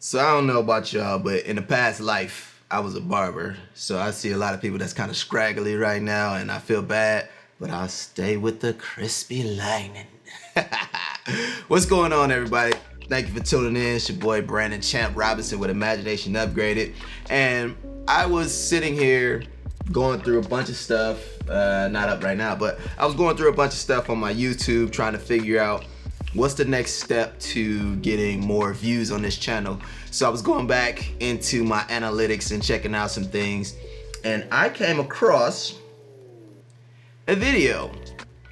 So I don't know about y'all, but in a past life, I was a barber. So I see a lot of people that's kind of scraggly right now, and I feel bad, but I'll stay with the crispy lining. What's going on, everybody? Thank you for tuning in. It's your boy Brandon Champ Robinson with Imagination Upgraded. And I was sitting here going through a bunch of stuff, not up right now, but I was going through a bunch of stuff on my YouTube trying to figure out what's the next step to getting more views on this channel. So I was going back into my analytics and checking out some things, and I came across a video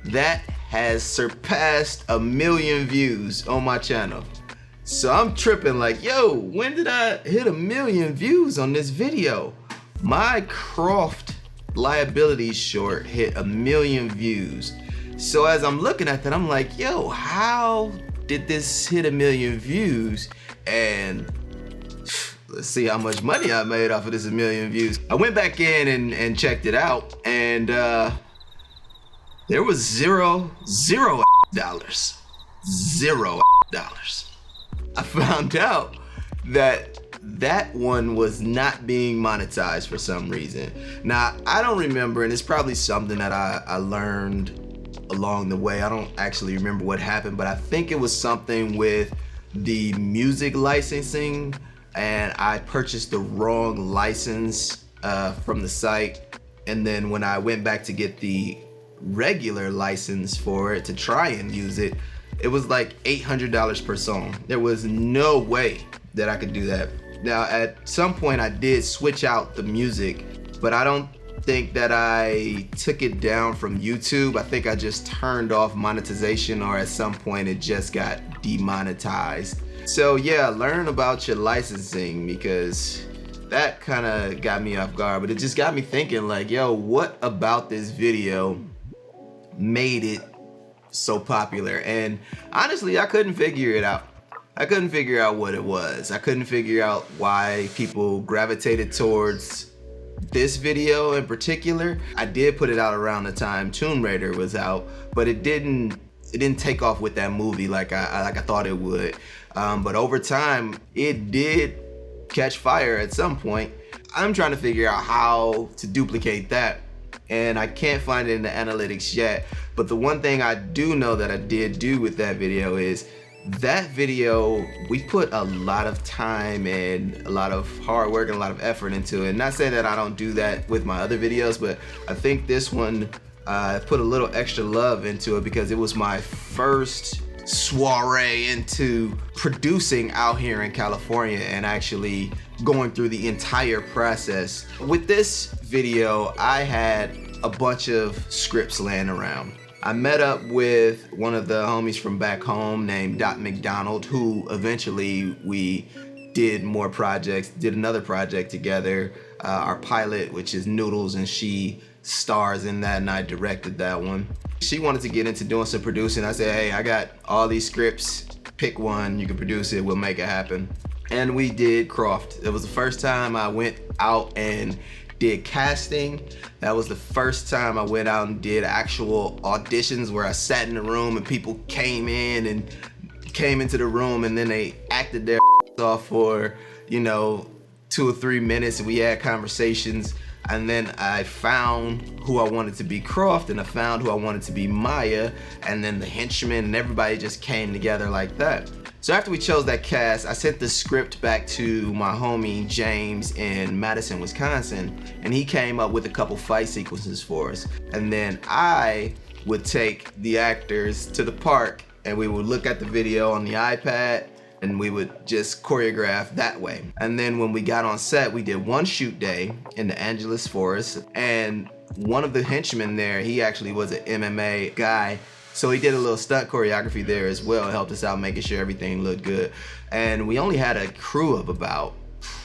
that has surpassed 1 million views on my channel. So I'm tripping like, yo, when did I hit 1 million views on this video? My Croft Liabilities short hit 1 million views. So as I'm looking at that, I'm like, yo, how did this hit 1 million views? And let's see how much money I made off of this 1 million views. I went back in and checked it out, and there was zero dollars. I found out that that one was not being monetized for some reason. Now, I don't remember, and it's probably something that I learned along the way. I don't actually remember what happened, but I think it was something with the music licensing, and I purchased the wrong license from the site. And then when I went back to get the regular license for it to try and use it, it was like $800 per song. There was no way that I could do that. Now, at some point I did switch out the music, but I don't think that I took it down from YouTube. I think I just turned off monetization, or at some point it just got demonetized. So yeah, learn about your licensing, because that kind of got me off guard, but it just got me thinking like, yo, what about this video made it so popular? And honestly, I couldn't figure it out. I couldn't figure out what it was. I couldn't figure out why people gravitated towards this video in particular. I did put it out around the time Tomb Raider was out, but it didn't take off with that movie like I thought it would. But over time, it did catch fire at some point. I'm trying to figure out how to duplicate that, and I can't find it in the analytics yet. But the one thing I do know that I did do with that video is that video, we put a lot of time and a lot of hard work and a lot of effort into it. Not saying that I don't do that with my other videos, but I think this one put a little extra love into it because it was my first soiree into producing out here in California and actually going through the entire process. With this video, I had a bunch of scripts laying around. I met up with one of the homies from back home named Dot McDonald, who eventually we did more projects, did another project together, our pilot, which is Noodles, and she stars in that, and I directed that one. She wanted to get into doing some producing. I said, hey, I got all these scripts, pick one, you can produce it, we'll make it happen. And we did Croft. It was the first time I went out and did casting. That was the first time I went out and did actual auditions where I sat in the room and people came into the room, and then they acted their off for, 2 or 3 minutes, and we had conversations. And then I found who I wanted to be Croft, and I found who I wanted to be Maya, and then the henchmen, and everybody just came together like that. So after we chose that cast, I sent the script back to my homie James in Madison, Wisconsin, and he came up with a couple fight sequences for us. And then I would take the actors to the park, and we would look at the video on the iPad, and we would just choreograph that way. And then when we got on set, we did one shoot day in the Angeles forest, and one of the henchmen there, he actually was an MMA guy, so he did a little stunt choreography there as well, helped us out making sure everything looked good. And we only had a crew of about,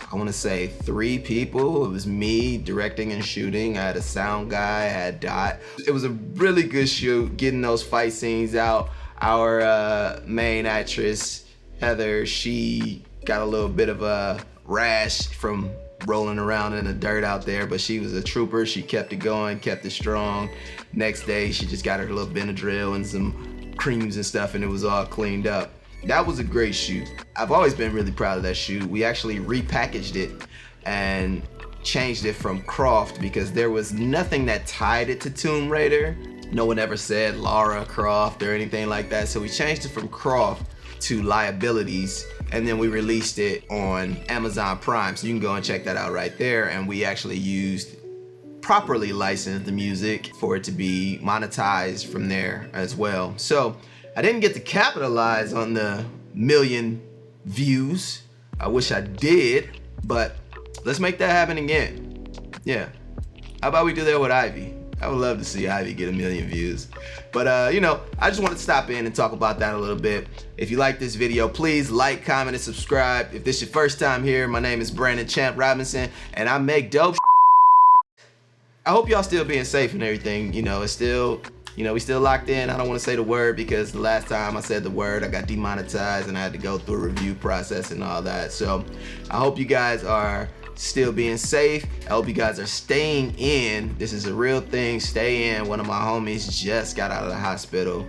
I wanna say 3 people. It was me directing and shooting. I had a sound guy, I had Dot. It was a really good shoot, getting those fight scenes out. Our main actress, Heather, she got a little bit of a rash from rolling around in the dirt out there, but she was a trooper. She kept it going, kept it strong. Next day, she just got her little Benadryl and some creams and stuff, and it was all cleaned up. that was a great shoe. I've always been really proud of that shoe. We actually repackaged it and changed it from Croft because there was nothing that tied it to Tomb Raider. No one ever said Lara Croft or anything like that. So we changed it from Croft to Liabilities, and then we released it on Amazon Prime. So you can go and check that out right there. And we actually used properly licensed the music for it to be monetized from there as well. So I didn't get to capitalize on the million views. I wish I did, but let's make that happen again. Yeah. How about we do that with Ivy? I would love to see Ivy get 1 million views. But I just wanted to stop in and talk about that a little bit. If you like this video, please like, comment, and subscribe. If this is your first time here, my name is Brandon Champ Robinson, and I make dope. I hope y'all still being safe and everything. It's still, we still locked in. I don't want to say the word because the last time I said the word, I got demonetized and I had to go through a review process and all that. So I hope you guys are still being safe. I hope you guys are staying in. This is a real thing. Stay in. One of my homies just got out of the hospital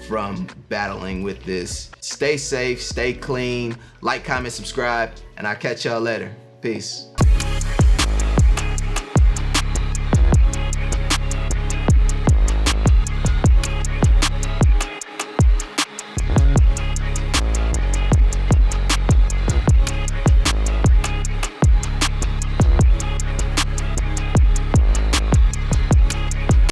from battling with this. Stay safe, stay clean, like, comment, subscribe, and I'll catch y'all later. Peace.